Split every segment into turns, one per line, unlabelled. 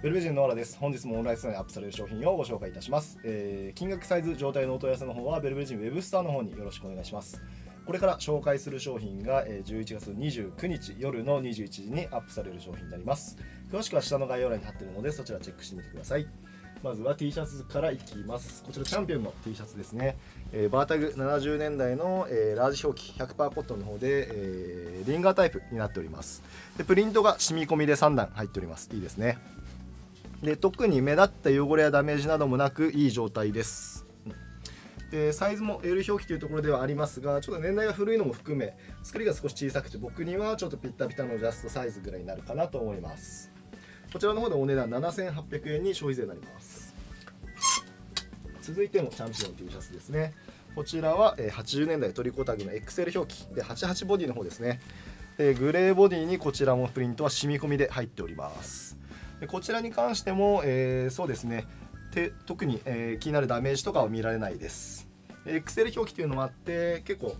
ベルベジンのノアラです。本日もオンラインストアにアップされる商品をご紹介いたします。金額、サイズ、状態のお問い合わせの方はベルベジンウェブストアの方によろしくお願いします。これから紹介する商品が11月29日夜の21時にアップされる商品になります。詳しくは下の概要欄に貼っているのでそちらチェックしてみてください。まずは T シャツからいきます。こちらチャンピオンの T シャツですね。バータグ70年代のラージ表記 100% コットンの方でリンガータイプになっております。でプリントが染み込みで3段入っております。いいですね。で特に目立った汚れやダメージなどもなくいい状態です。でサイズも L 表記というところではありますが、ちょっと年代が古いのも含め作りが少し小さくて僕にはちょっとピッタピタのジャストサイズぐらいになるかなと思います。こちらの方でお値段7800円に消費税になります。続いてもチャンピオン T シャツですね。こちらは80年代トリコタグの XL 表記で88ボディの方ですね。グレーボディにこちらもプリントは染み込みで入っております。でこちらに関しても、そうですね、特に、気になるダメージとかは見られないです。XL 表記というのもあって結構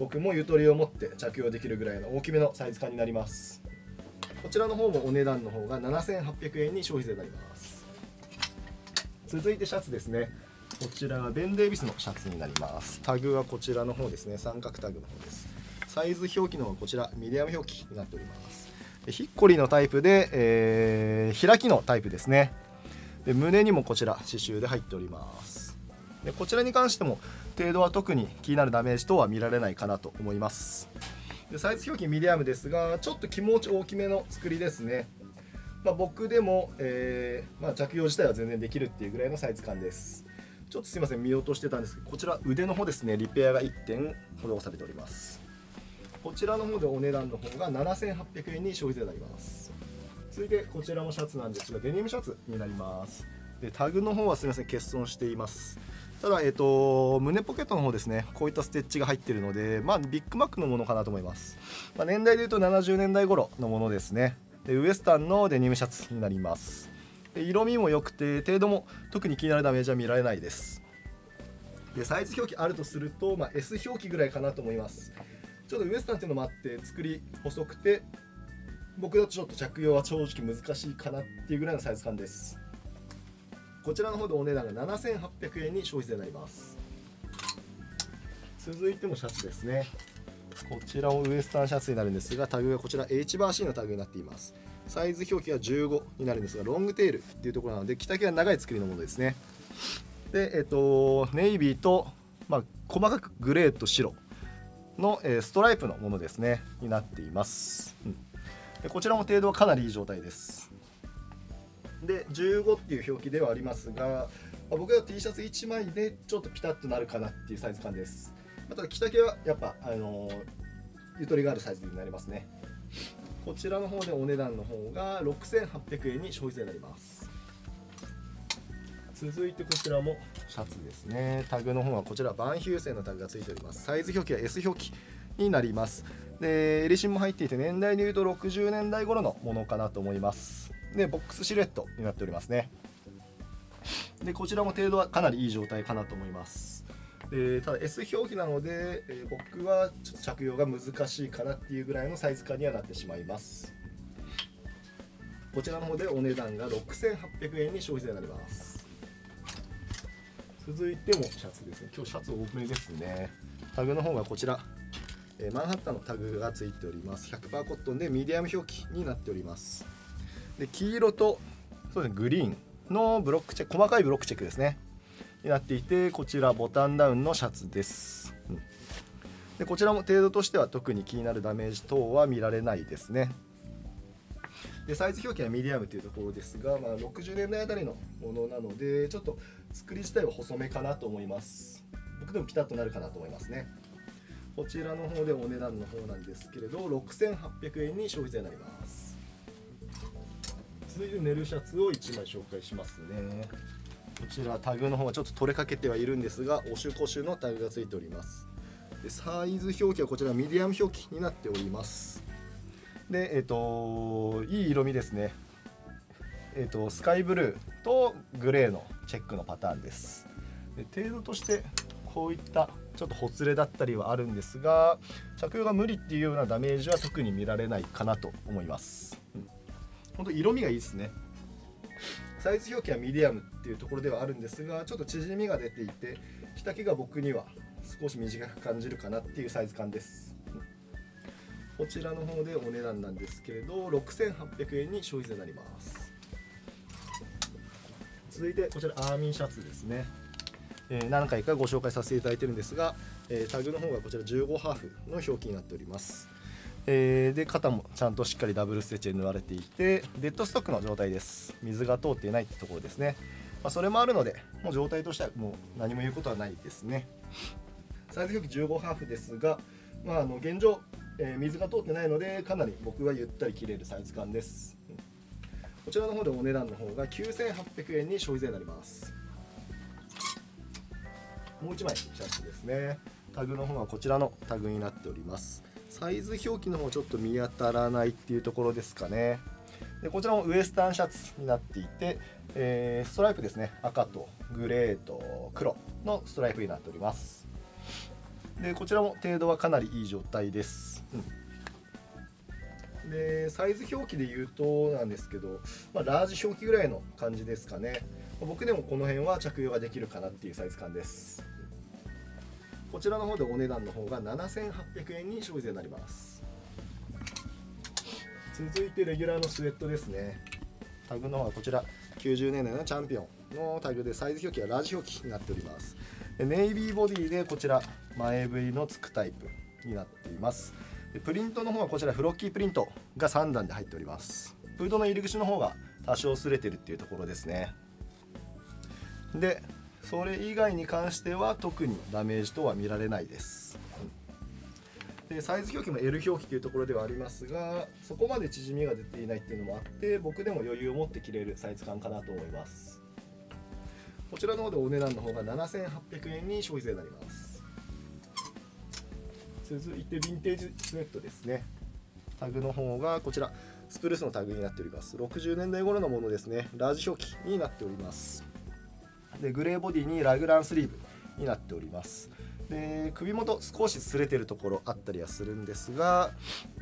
僕もゆとりを持って着用できるぐらいの大きめのサイズ感になります。こちらの方もお値段の方が7800円に消費税になります。続いてシャツですね。こちらはベン・デイビスのシャツになります。タグはこちらの方ですね。三角タグの方です。サイズ表記の方はこちらミディアム表記になっております。ヒッコリーのタイプで、開きのタイプですね。で胸にもこちら刺繍で入っております。でこちらに関しても程度は特に気になるダメージ等は見られないかなと思います。でサイズ表記ミディアムですがちょっと気持ち大きめの作りですね。僕でも、着用自体は全然できるっていうぐらいのサイズ感です。ちょっとすいません見落としてたんですけど、こちら腕の方ですね、リペアが1点施されております。こちらの方でお値段の方が7800円に消費税になります。続いてこちらもシャツなんですがデニムシャツになります。でタグの方はすみません欠損しています。ただ、胸ポケットの方ですね、こういったステッチが入っているので、ビッグマックのものかなと思います。年代でいうと70年代頃のものですね。でウエスタンのデニムシャツになります。で色味も良くて程度も特に気になるダメージは見られないです。でサイズ表記あるとすると、S 表記ぐらいかなと思います。ちょっとウエスタンっていうのもあって作り細くて僕だとちょっと着用は正直難しいかなっていうぐらいのサイズ感です。こちらの方でお値段が7800円に消費税になります。続いてもシャツですね。こちらもウエスタンシャツになるんですがタグがこちら H バー C のタグになっています。サイズ表記が15になるんですがロングテールっていうところなので着丈が長い作りのものですね。でネイビーと、細かくグレーと白のストライプのものですねになっています。でこちらも程度はかなりいい状態です。で15っていう表記ではありますが、僕は T シャツ1枚でちょっとピタッとなるかなっていうサイズ感です。ただ着丈はやっぱゆとりがあるサイズになりますね。こちらの方でお値段の方が6800円に消費税になります。続いてこちらもシャツですね。タグの方はこちらバンヒューセンのタグがついております。サイズ表記は S 表記になります。でエリシンも入っていて年代でいうと60年代頃のものかなと思います。でボックスシルエットになっておりますね。でこちらも程度はかなりいい状態かなと思います。ただ S 表記なので、僕はちょっと着用が難しいかなっていうぐらいのサイズ感にはなってしまいます。こちらの方でお値段が6800円に消費税になります。続いてもシャツですね。今日シャツ多めですね。タグの方がこちらマンハッタンのタグがついております。 100% コットンでミディアム表記になっております。で黄色とそうですねグリーンのブロックチェック、細かいブロックチェックですねになっていて、こちらボタンダウンのシャツです。でこちらも程度としては特に気になるダメージ等は見られないですね。でサイズ表記はミディアムというところですが、60年代あたりのものなのでちょっと作り自体は細めかなと思います。僕でもピタッとなるかなと思いますね。こちらの方でお値段の方なんですけれど6800円に消費税になります。続いてネルシャツを1枚紹介しますね。こちらタグの方はちょっと取れかけてはいるんですがオシュコシュのタグがついております。でサイズ表記はこちらミディアム表記になっております。でいい色味ですね。スカイブルーとグレーのチェックのパターンです。で程度としてこういったちょっとほつれだったりはあるんですが着用が無理っていうようなダメージは特に見られないかなと思います。本当色味がいいですね。サイズ表記はミディアムっていうところではあるんですが、ちょっと縮みが出ていて着丈が僕には少し短く感じるかなっていうサイズ感です。こちらの方でお値段なんですけれど、6800円に消費税になります。続いてこちらアーミーシャツですね。何回かご紹介させていただいてるんですが、タグの方がこちら15ハーフの表記になっております。で肩もちゃんとしっかりダブルステッチで縫われていて、デッドストックの状態です。水が通っていないってところですね。それもあるので、もう状態としてはもう何も言うことはないですね。サイズ表記15ハーフですが、現状、水が通ってないのでかなり僕はゆったり着れるサイズ感です。こちらの方でお値段の方が9800円に消費税になります。もう1枚シャツですね。タグの方はこちらのタグになっております。サイズ表記の方ちょっと見当たらないっていうところですかね。でこちらもウエスタンシャツになっていて、ストライプですね、赤とグレーと黒のストライプになっております。でこちらも程度はかなりいい状態です。でサイズ表記で言うとなんですけど、ラージ表記ぐらいの感じですかね。僕でもこの辺は着用ができるかなっていうサイズ感です。こちらの方でお値段の方が7800円に消費税になります。続いてレギュラーのスウェットですね。タグの方はこちら90年代のチャンピオンのタグで、サイズ表記はラージ表記になっております。ネイビーボディでこちら前振りのつくタイプになっています。プリントの方はこちらフロッキープリントが3段で入っております。フードの入り口の方が多少擦れてるっていうところですね。でそれ以外に関しては特にダメージとは見られないです。でサイズ表記も L 表記というところではありますが、そこまで縮みが出ていないっていうのもあって、僕でも余裕を持って着れるサイズ感かなと思います。こちらの方でお値段の方が7800円に消費税になります。続いてヴィンテージスウェットですね。タグの方がこちらスプルースのタグになっております。60年代頃のものですね。ラージ表記になっております。でグレーボディにラグランスリーブになっております。で首元少し擦れてるところあったりはするんですが、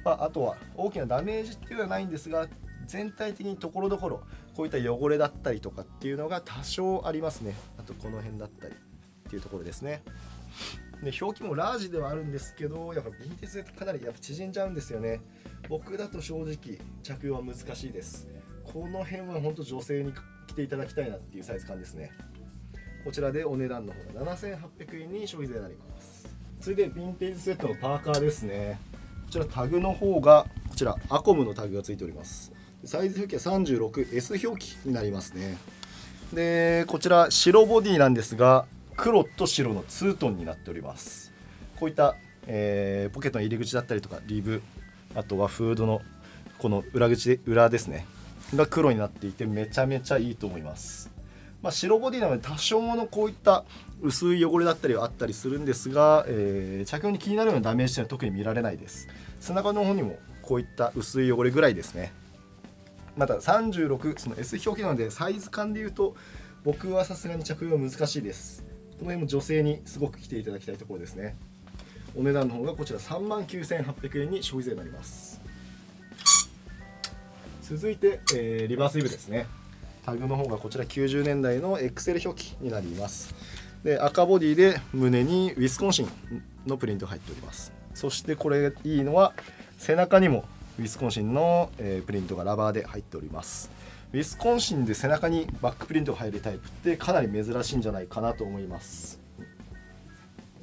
あとは大きなダメージっていうのはないんですが、全体的にところどころこういった汚れだったりとかっていうのが多少ありますね。あとこの辺だったりっていうところですね。で表記もラージではあるんですけど、やっぱヴィンテージでかなり縮んじゃうんですよね。僕だと正直着用は難しいです。この辺は本当女性に着ていただきたいなっていうサイズ感ですね。こちらでお値段の方が7800円に消費税になります。続いてヴィンテージスウェットのパーカーですね。こちらタグの方がこちらアコムのタグがついております。サイズ表記は 36S 表記になりますね。でこちら白ボディなんですが、黒と白のツートンになっております。こういった、ポケットの入り口だったりとかリブ、あとはフードのこの裏ですねが黒になっていて、めちゃめちゃいいと思います。白ボディなので多少のこういった薄い汚れだったりはあったりするんですが、着用に気になるようなダメージというのは特に見られないです。背中の方にもこういった薄い汚れぐらいですね。また36その S 表記なので、サイズ感でいうと僕はさすがに着用は難しいです。この辺も女性にすごく着ていただきたいところですね。お値段の方がこちら39,800円に消費税になります。続いて、リバースイブですね。タグの方がこちら90年代の XL 表記になります。で赤ボディで胸にウィスコンシンのプリントが入っております。そしてこれいいのは背中にもウィスコンシンの、プリントがラバーで入っております。ウィスコンシンで背中にバックプリントが入るタイプってかなり珍しいんじゃないかなと思います。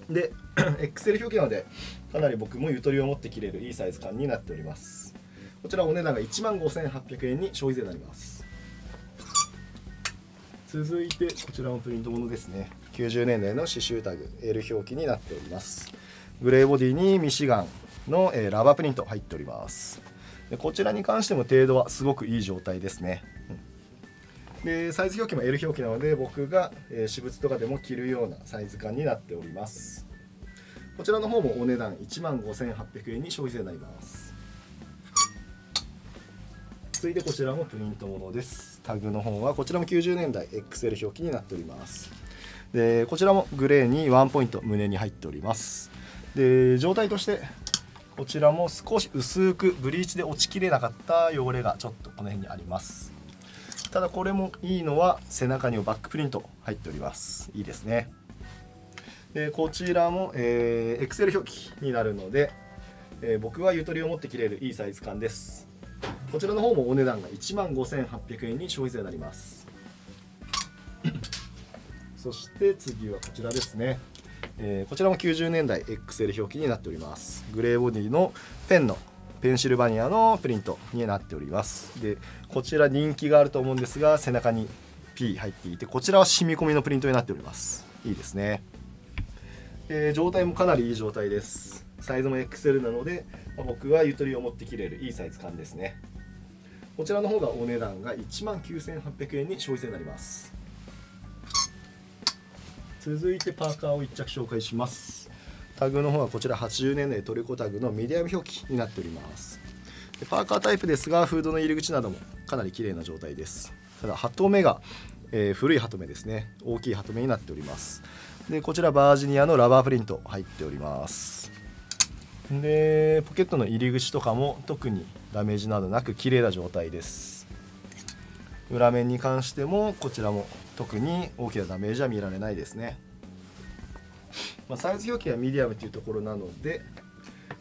でXL 表記なのでかなり僕もゆとりを持って着れるいいサイズ感になっております。こちらお値段が15,800円に消費税になります。続いてこちらのプリントものですね。90年代の刺繍タグ L 表記になっております。グレーボディにミシガンの、ラバープリント入っております。でこちらに関しても程度はすごくいい状態ですね。でサイズ表記も L 表記なので僕が、私物とかでも着るようなサイズ感になっております。こちらの方もお値段15,800円に消費税になります。続いてこちらもプリントものです。タグの方はこちらも90年代 XL 表記になっております。でこちらもグレーにワンポイント胸に入っております。で状態としてこちらも少し薄くブリーチで落ちきれなかった汚れがちょっとこの辺にあります。ただこれもいいのは背中にもバックプリント入っております。いいですね。でこちらも、Excel 表記になるので、僕はゆとりを持って着れるいいサイズ感です。こちらの方もお値段が15,800円に消費税になりますそして次はこちらですね、こちらも90年代 XL 表記になっております。グレーボディのペンシルバニアのプリントになっております。でこちら人気があると思うんですが、背中に P 入っていて、こちらは染み込みのプリントになっております。いいですね。状態もかなりいい状態です。サイズも XL なので、僕はゆとりを持って着れるいいサイズ感ですね。こちらの方がお値段が19,800円に消費税になります。続いてパーカーを1着紹介します。タグの方はこちら80年代トルコタグのミディアム表記になっております。パーカータイプですが、フードの入り口などもかなり綺麗な状態です。ただハトメが、古いハトメですね。大きいハトメになっております。でこちらバージニアのラバープリント入っております。でポケットの入り口とかも特にダメージなどなく綺麗な状態です。裏面に関してもこちらも特に大きなダメージは見られないですね。サイズ表記はミディアムというところなので、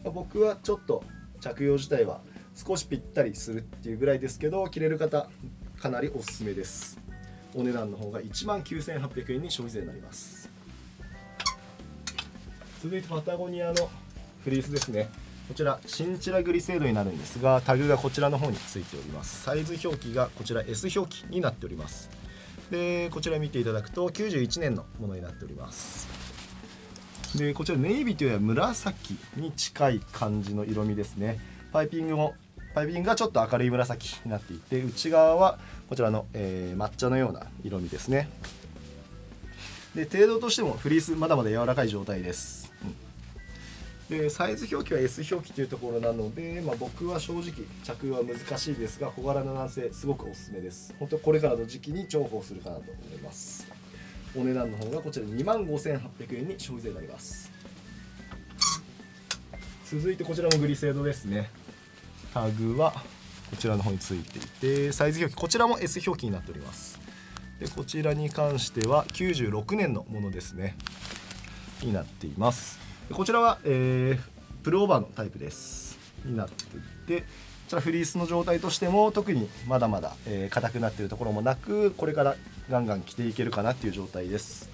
僕はちょっと着用自体は少しぴったりするっていうぐらいですけど、着れる方かなりおすすめです。お値段の方が19,800円に消費税になります。続いてパタゴニアのフリースですね。こちらシンチラグリセードになるんですが、タグがこちらの方についております。サイズ表記がこちら S 表記になっております。でこちら見ていただくと91年のものになっております。でこちらネイビーというよりは紫に近い感じの色味ですね。パイピングがちょっと明るい紫になっていて、内側はこちらの、抹茶のような色味ですね。で程度としてもフリースまだまだ柔らかい状態です。でサイズ表記は S 表記というところなので、僕は正直着用は難しいですが、小柄な男性すごくおすすめです。本当これからの時期に重宝するかなと思います。お値段の方がこちら25,800円に消費税になります。続いてこちらもグリセードですね。タグはこちらの方についていて、サイズ表記こちらも S 表記になっております。でこちらに関しては96年のものですねになっています。こちらは、プルオーバーのタイプですになっていて、こちらフリースの状態としても特にまだまだ硬くなっているところもなく、これからガンガン着ていけるかなっていう状態です。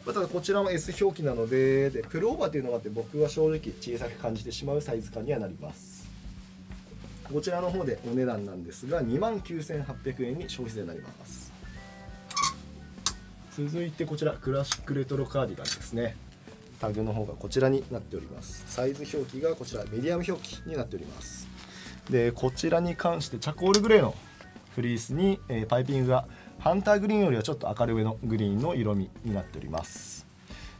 ただこちらも S 表記なので、プルオーバーというのがあって、僕は正直小さく感じてしまうサイズ感にはなります。こちらの方でお値段なんですが29,800円に消費税になります。続いてこちらクラシックレトロカーディガンですね。タグの方がこちらになっております。サイズ表記がこちらミディアム表記になっております。でこちらに関してチャコールグレーのフリースに、パイピングがハンターグリーンよりはちょっと明るめのグリーンの色味になっております。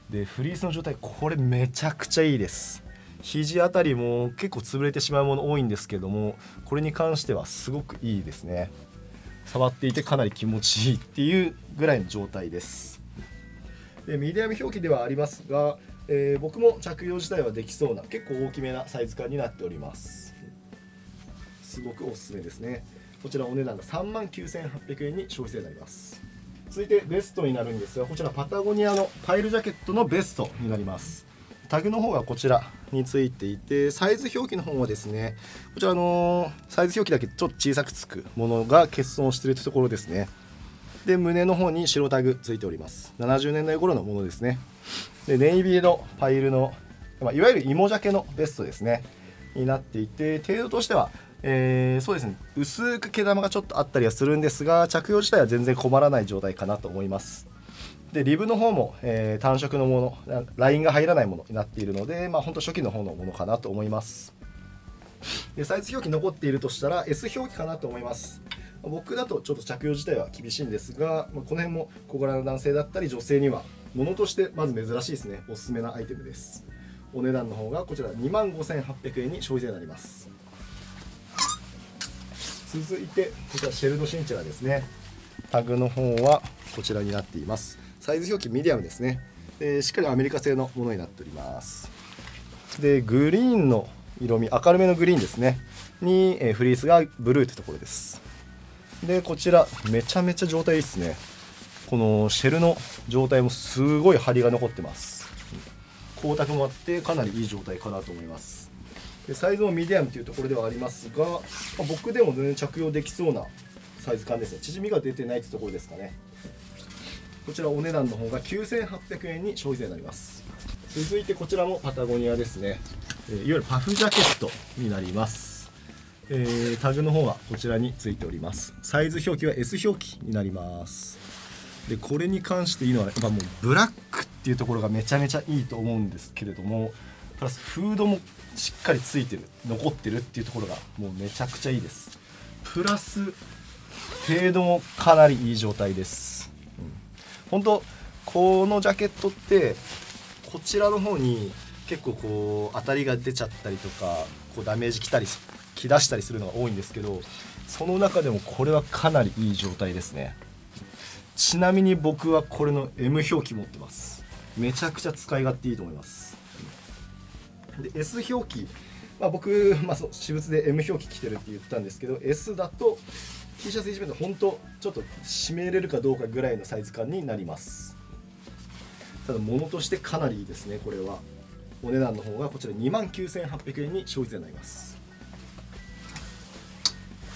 でフリースの状態これめちゃくちゃいいです。肘あたりも結構潰れてしまうもの多いんですけども、これに関してはすごくいいですね。触っていてかなり気持ちいいっていうぐらいの状態です。でミディアム表記ではありますが、僕も着用自体はできそうな結構大きめなサイズ感になっております。すごくおすすめですね。こちらお値段が39,800円に消費税になります。続いてベストになるんですが、こちらパタゴニアのパイルジャケットのベストになります。タグの方がこちらについていて、サイズ表記の方はですね、こちらサイズ表記だけちょっと小さくつくものが欠損しているところですね。で胸の方に白タグついております。70年代頃のものですね。でネイビーのパイルの、いわゆる芋ジャケのベストですねになっていて、程度としては、そうですね、薄く毛玉がちょっとあったりはするんですが、着用自体は全然困らない状態かなと思います。でリブの方も、単色のもの、ラインが入らないものになっているので、本当初期の方のものかなと思います。でサイズ表記残っているとしたら S 表記かなと思います。僕だとちょっと着用自体は厳しいんですが、この辺も小柄な男性だったり女性にはものとしてまず珍しいですね。おすすめなアイテムです。お値段の方がこちら25,800円に消費税になります。続いてこちらシェルドシンチェラですね。タグの方はこちらになっています。サイズ表記ミディアムですね。しっかりアメリカ製のものになっております。でグリーンの色味、明るめのグリーンですねに、フリースがブルーというところです。でこちらめちゃめちゃ状態いいですね。このシェルの状態もすごい張りが残ってます。光沢もあってかなりいい状態かなと思います。でサイズもミディアムというところではありますが、僕でも全然着用できそうなサイズ感ですね。縮みが出てないってところですかね。こちらお値段の方が9800円に消費税になります。続いてこちらもパタゴニアですね。いわゆるパフジャケットになります。タグの方はこちらについております。サイズ表記は S 表記になります。でこれに関していいのはやっぱもうブラックっていうところがめちゃめちゃいいと思うんですけれども、プラスフードもしっかりついてる、残ってるっていうところがもうめちゃくちゃいいです。プラスフェードもかなりいい状態です。本当このジャケットってこちらの方に結構こう当たりが出ちゃったりとかこうダメージき出したりするのが多いんですけど、その中でもこれはかなりいい状態ですね。ちなみに僕はこれの M 表記持ってます。めちゃくちゃ使い勝手いいと思います。で S 表記、僕、私物で M 表記着てるって言ったんですけど、 S だと T シャツ1枚で本当ちょっと締めれるかどうかぐらいのサイズ感になります。ただ物としてかなりいいですね。これはお値段の方がこちら29800円に消費税になります。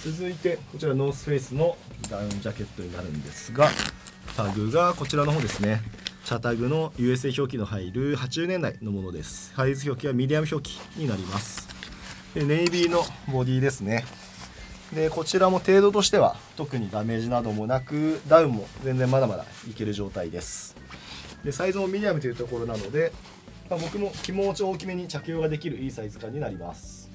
続いてこちらノースフェイスのダウンジャケットになるんですが、タグがこちらの方ですね。チャタグの USA 表記の入る80年代のものです。サイズ表記はミディアム表記になります。でネイビーのボディですね。でこちらも程度としては特にダメージなどもなく、ダウンも全然まだまだいける状態です。でサイズもミディアムというところなので、僕も気持ち大きめに着用ができるいいサイズ感になります。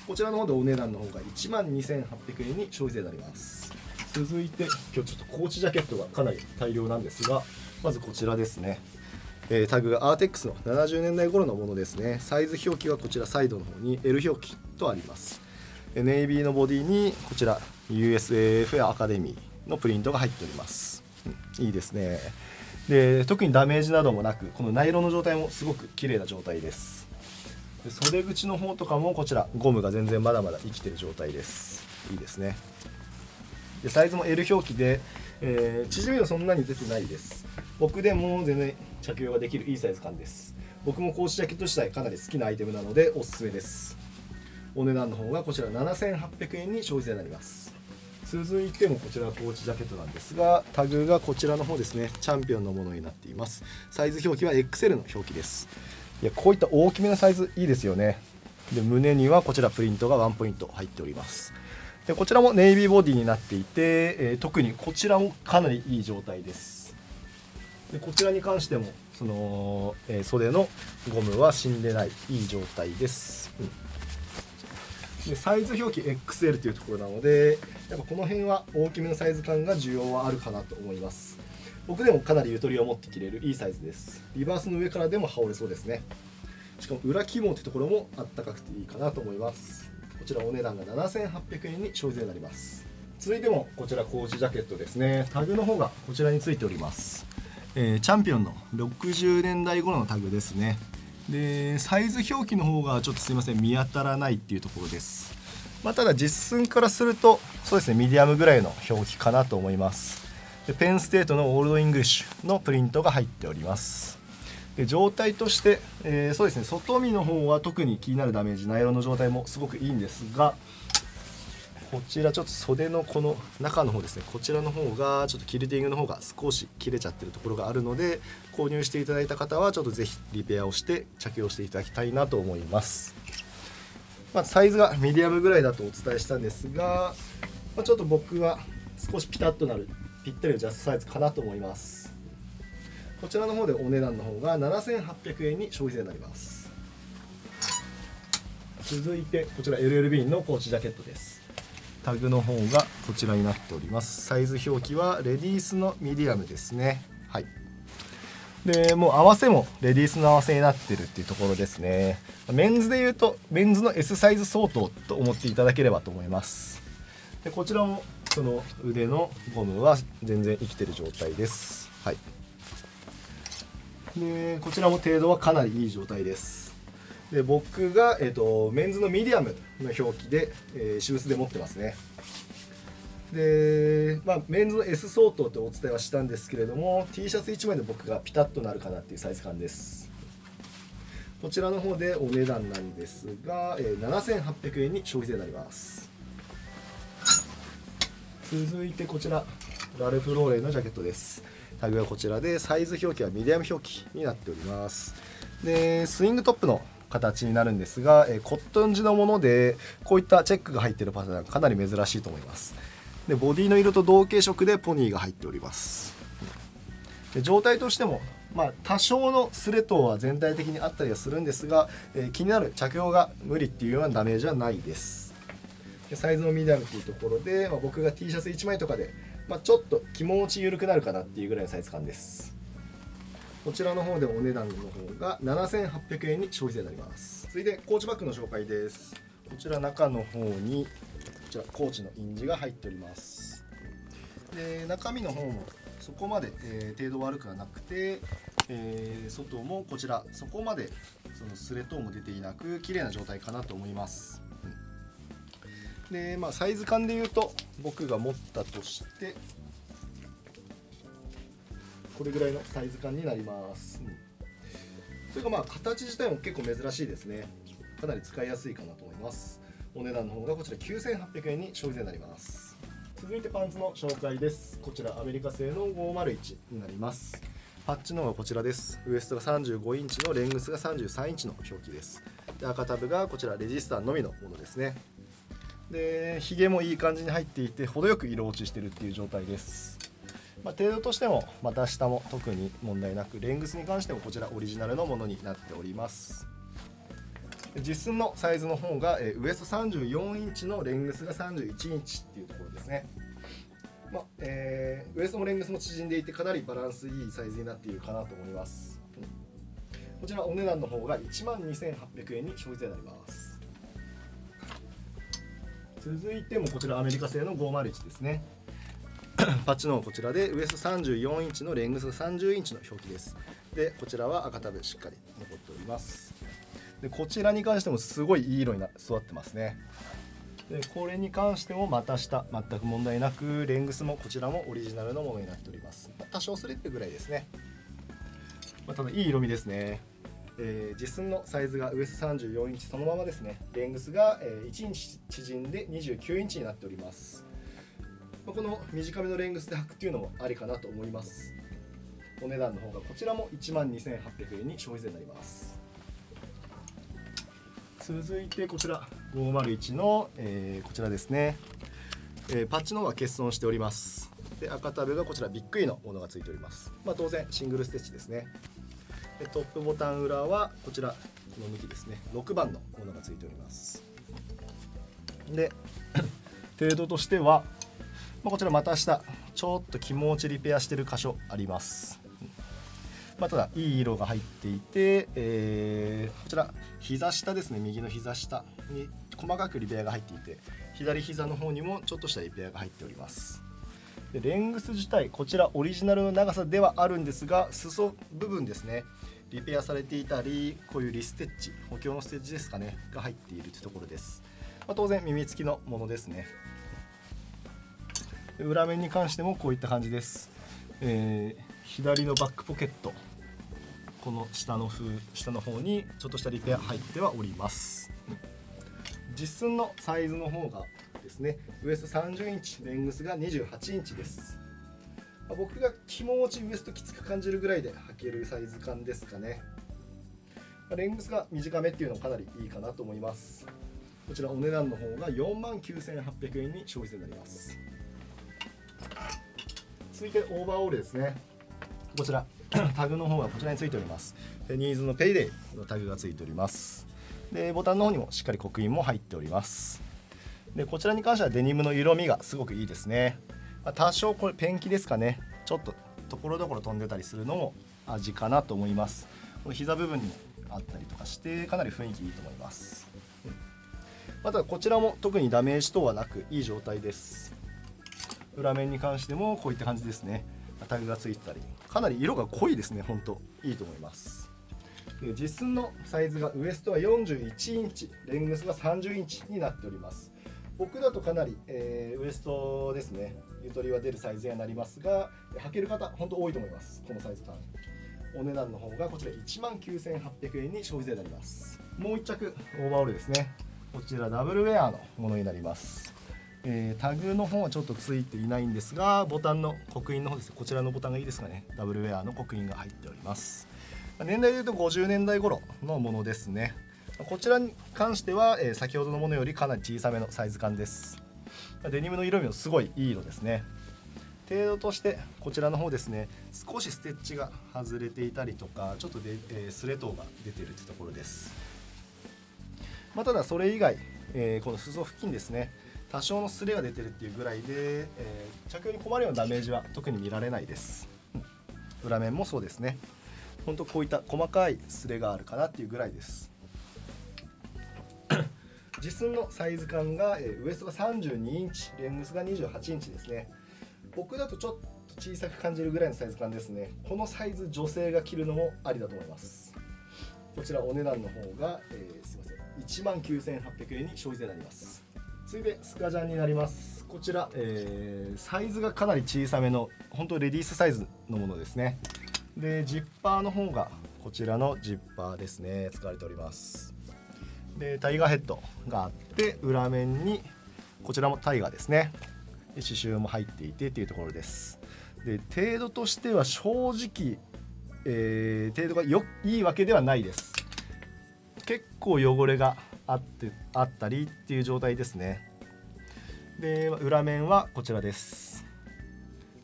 こちらの方でお値段の方が12800円に消費税になります。続いて今日ちょっとコーチジャケットがかなり大量なんですが、まずこちらですね。タグがアーテックスの70年代頃のものですね。サイズ表記はこちらサイドの方に L 表記とあります。ネイビーのボディにこちら USAF アカデミーのプリントが入っております。いいですね。で特にダメージなどもなく、このナイロンの状態もすごく綺麗な状態です。で袖口の方とかもこちらゴムが全然まだまだ生きてる状態です。いいですね。でサイズも L 表記で、縮みはそんなに出てないです。僕でも全然着用ができるいいサイズ感です。僕もコーチジャケット自体かなり好きなアイテムなのでおすすめです。お値段の方がこちら7800円に消費税になります。続いてもこちらコーチジャケットなんですが、タグがこちらの方ですね。チャンピオンのものになっています。サイズ表記は XL の表記です。いやこういった大きめのサイズいいですよね。で胸にはこちらプリントがワンポイント入っております。でこちらもネイビーボディになっていて、特にこちらもかなりいい状態です。でこちらに関してもその、袖のゴムは死んでないいい状態です。でサイズ表記 XL というところなので、やっぱこの辺は大きめのサイズ感が需要はあるかなと思います。僕でもかなりゆとりを持って着れるいいサイズです。リバースの上からでも羽織れそうですね。しかも裏起毛というところもあったかくていいかなと思います。こちらお値段が7800円に消費税になります。続いてもこちらコーチジャケットですね。タグの方がこちらについております。チャンピオンの60年代頃のタグですね。でサイズ表記の方がちょっとすいません見当たらないっていうところです。ただ実寸からするとそうですねミディアムぐらいの表記かなと思います。でペンステートのオールドイングリッシュのプリントが入っております。で状態として、そうですね外見の方は特に気になるダメージナイロンの状態もすごくいいんですが、こちらちょっと袖のこの中の方ですね、こちらの方がちょっとキルティングの方が少し切れちゃってるところがあるので、購入していただいた方はちょっとぜひリペアをして着用していただきたいなと思います。サイズがミディアムぐらいだとお伝えしたんですが、ちょっと僕は少しピタッとなるぴったりのジャストサイズかなと思います。こちらの方でお値段の方が7800円に消費税になります。続いてこちら LLB のコーチジャケットです。タグの方がこちらになっております。サイズ表記はレディースのミディアムですね。はい。でもう合わせもレディースの合わせになってるっていうところですね。メンズでいうとメンズの S サイズ相当と思っていただければと思います。でこちらもその腕のゴムは全然生きてる状態です。はい。でこちらも程度はかなりいい状態です。で僕が、メンズのミディアムの表記で、私物で持ってますね。で、メンズの S 相当とお伝えはしたんですけれども、 T シャツ1枚で僕がピタッとなるかなっていうサイズ感です。こちらの方でお値段なんですが、7800円に消費税になります。続いてこちらラルフローレンのジャケットです。タグはこちらで、サイズ表記はミディアム表記になっております。でスイングトップの形になるんですが、コットン地のものでこういったチェックが入っているパターンかなり珍しいと思います。でボディの色と同系色でポニーが入っております。で状態としても、多少のスレ等は全体的にあったりはするんですが、気になる着用が無理っていうようなダメージはないです。でサイズのミディアムというところで、僕が T シャツ1枚とかで、ちょっと気持ち緩くなるかなっていうぐらいのサイズ感です。こちらの方でお値段の方が7800円に消費税になります。続いてコーチバッグの紹介です。こちら中の方にこちらコーチの印字が入っております。で中身の方もそこまで、程度悪くはなくて、外もこちらそこまでそのスレ等も出ていなく綺麗な状態かなと思います。でサイズ感でいうと僕が持ったとしてこれぐらいのサイズ感になります。それか形自体も結構珍しいですね。かなり使いやすいかなと思います。お値段の方がこちら9800円に消費税になります。続いてパンツの紹介です。こちらアメリカ製の501になります。パッチの方がこちらです。ウエストが35インチのレングスが33インチの表記です。で赤タブがこちらレジスタンのみのものですね。でヒゲもいい感じに入っていて程よく色落ちしてるっていう状態です。程度としてもまた下も特に問題なく、レングスに関してもこちらオリジナルのものになっております。実寸のサイズの方がウエスト34インチのレングスが31インチっていうところですね。ウエストもレングスも縮んでいてかなりバランスいいサイズになっているかなと思います。こちらお値段の方が12800円に消費税になります。続いてもこちらアメリカ製の501ですね。パッチの方こちらでウエスト34インチのレングスが30インチの表記です。でこちらは赤タブしっかり残っております。でこちらに関してもすごいいい色に育ってますね。でこれに関してもまた下全く問題なく、レングスもこちらもオリジナルのものになっております。多少すれてるぐらいですね。ただいい色味ですね。実寸のサイズがウエスト34インチそのままですね。レングスが1インチ縮んで29インチになっております。この短めのレングスで履くっていうのもありかなと思います。お値段の方がこちらも12800円に消費税になります。続いてこちら501の、こちらですね。パッチの方は欠損しております。で赤タブがこちらビッグイのものがついております。当然シングルステッチですね。でトップボタン裏はこちらこの向きですね、6番のものがついております。で程度としては、こちらまた下ちょっと気持ちリペアしてる箇所あります。ただいい色が入っていて、こちら膝下ですね、右の膝下に細かくリペアが入っていて、左膝の方にもちょっとしたリペアが入っております。でレングス自体こちらオリジナルの長さではあるんですが、裾部分ですねリペアされていたり、こういうリステッチ補強のステッチですかねが入っているというところです。当然耳付きのものですね。裏面に関してもこういった感じです。左のバックポケットこの下の方にちょっとしたリペア入ってはおります。実寸のサイズの方がですね、ウエスト30インチレングスが28インチです。僕が気持ちウエストきつく感じるぐらいで履けるサイズ感ですかね。レングスが短めっていうのもかなりいいかなと思います。こちらお値段の方が49800円に消費税になります。続いてオーバーオールですね。こちらタグの方がこちらについております。ニーズのペイデイのタグがついております。でボタンの方にもしっかり刻印も入っております。でこちらに関してはデニムの色味がすごくいいですね。多少これペンキですかね、ちょっとところどころ飛んでたりするのも味かなと思います。この膝部分にもあったりとかしてかなり雰囲気いいと思います。またこちらも特にダメージ等はなくいい状態です。裏面に関してもこういった感じですね。タグがついてたりかなり色が濃いですね。本当いいと思います。で実寸のサイズがウエストは41インチレングスが30インチになっております。僕だとかなり、ウエストですね、ゆとりは出るサイズになりますが、履ける方本当多いと思います。このサイズ感、お値段の方がこちら19,800円に消費税になります。もう1着オーバーオールですね。こちらダブルウェアのものになります。タグの方はちょっとついていないんですが、ボタンの刻印の方ですね、こちらのボタンがいいですかね、ダブルウェアの刻印が入っております。年代でいうと50年代頃のものですね。こちらに関しては、先ほどのものよりかなり小さめのサイズ感です。デニムの色味もすごいいい色ですね。程度としてこちらの方ですね、少しステッチが外れていたりとか、ちょっとスレ等が出ているというところです。ただそれ以外、この裾付近ですね、多少のスレが出てるっていうぐらいで、着用に困るようなダメージは特に見られないです。裏面もそうですね、本当こういった細かいスレがあるかなっていうぐらいです。実寸のサイズ感が、ウエストが32インチ、レングスが28インチですね。僕だとちょっと小さく感じるぐらいのサイズ感ですね。このサイズ女性が着るのもありだと思います。こちらお値段の方が、すいません、19,800円に消費税になります。続いてスカジャンになります。こちら、サイズがかなり小さめの本当レディースサイズのものですね。でジッパーの方がこちらのジッパーですね、使われております。でタイガーヘッドがあって、裏面にこちらもタイガーですね、で刺繍も入っていてというところです。で程度としては正直、程度がいいわけではないです。結構汚れがあったりっていう状態ですね。で裏面はこちらです。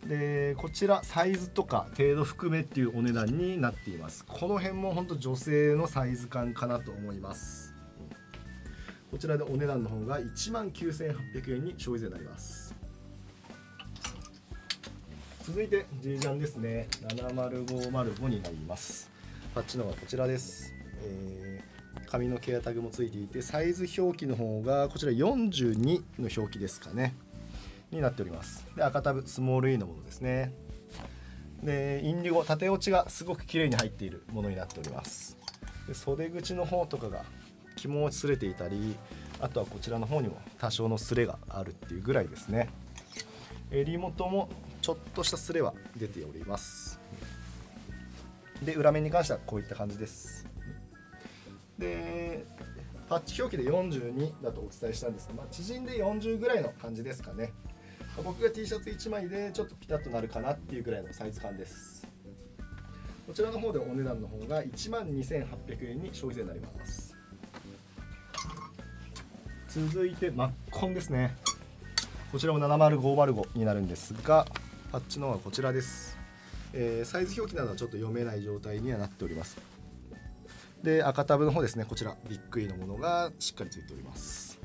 でこちらサイズとか程度含めっていうお値段になっています。この辺も本当女性のサイズ感かなと思います。こちらでお値段の方が19,800円に消費税になります。続いて G ジャンですね、70505になります。パッチの方がこちらです。紙のケアタグもついていて、サイズ表記の方がこちら42の表記ですかねになっております。で赤タブスモール E のものですね。でインディゴ縦落ちがすごく綺麗に入っているものになっております。で袖口の方とかが紐も擦れていたり、あとはこちらの方にも多少の擦れがあるっていうぐらいですね。襟元もちょっとした擦れは出ております。で裏面に関してはこういった感じです。でパッチ表記で42だとお伝えしたんですが、縮んで40ぐらいの感じですかね。僕が T シャツ1枚でちょっとピタッとなるかなっていうぐらいのサイズ感です。こちらの方でお値段の方が12,800円に消費税になります。続いてマッコンですね。こちらも70505になるんですが、パッチの方はこちらです。サイズ表記などはちょっと読めない状態にはなっております。で赤タブの方ですね、こちらビッグ E のものがしっかりついております。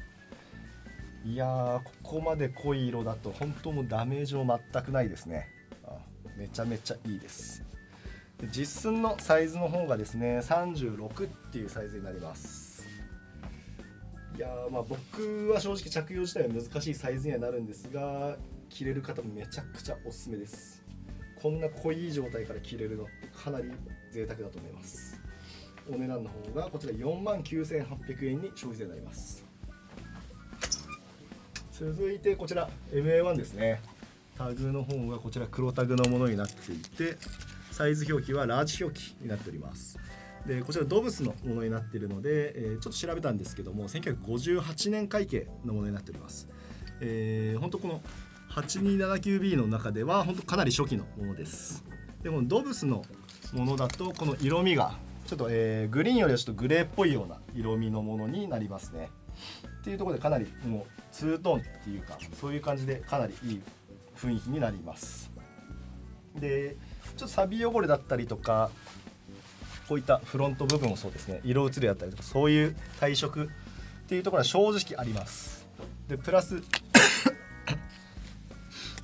いやー、ここまで濃い色だと本当もうダメージも全くないですね。めちゃめちゃいいです。で実寸のサイズの方がですね36っていうサイズになります。いやー、僕は正直着用自体は難しいサイズにはなるんですが、着れる方もめちゃくちゃおすすめです。こんな濃い状態から着れるのってかなり贅沢だと思います。お値段の方がこちら49,800円に消費税になります。続いてこちら MA1 ですね。タグの方がこちら黒タグのものになっていて、サイズ表記はラージ表記になっております。でこちらドブスのものになっているので、ちょっと調べたんですけども1958年改定のものになっております。本当この 8279B の中では本当かなり初期のものです。でこのドブスのものだとこの色味がちょっと、グリーンよりはちょっとグレーっぽいような色味のものになりますね。っていうところでかなりもうツートーンっていうかそういう感じでかなりいい雰囲気になります。でちょっと錆汚れだったりとか、こういったフロント部分もそうですね、色移りだったりとかそういう退色っていうところは正直あります。でプラス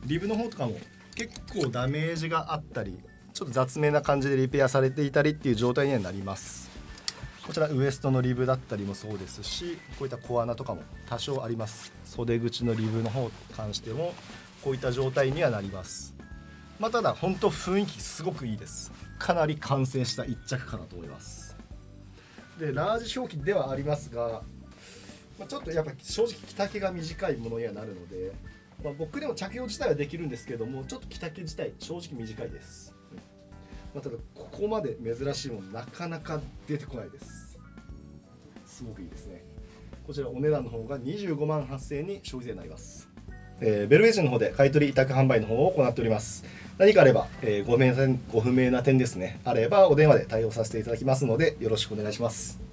リブの方とかも結構ダメージがあったり、ちょっと雑めな感じでリペアされていたりっていう状態にはなります。こちらウエストのリブだったりもそうですし、こういった小穴とかも多少あります。袖口のリブの方に関してもこういった状態にはなります。ただ本当雰囲気すごくいいです。かなり完成した一着かなと思います。でラージ表記ではありますが、ちょっとやっぱ正直着丈が短いものにはなるので、僕でも着用自体はできるんですけども、ちょっと着丈自体正直短いです。ただここまで珍しいものなかなか出てこないです。すごくいいですね。こちらお値段の方が25万8000円に消費税になります。ベルベージンの方で買取委託販売の方を行っております。何かあれば、ご不明な点ですね、あればお電話で対応させていただきますのでよろしくお願いします。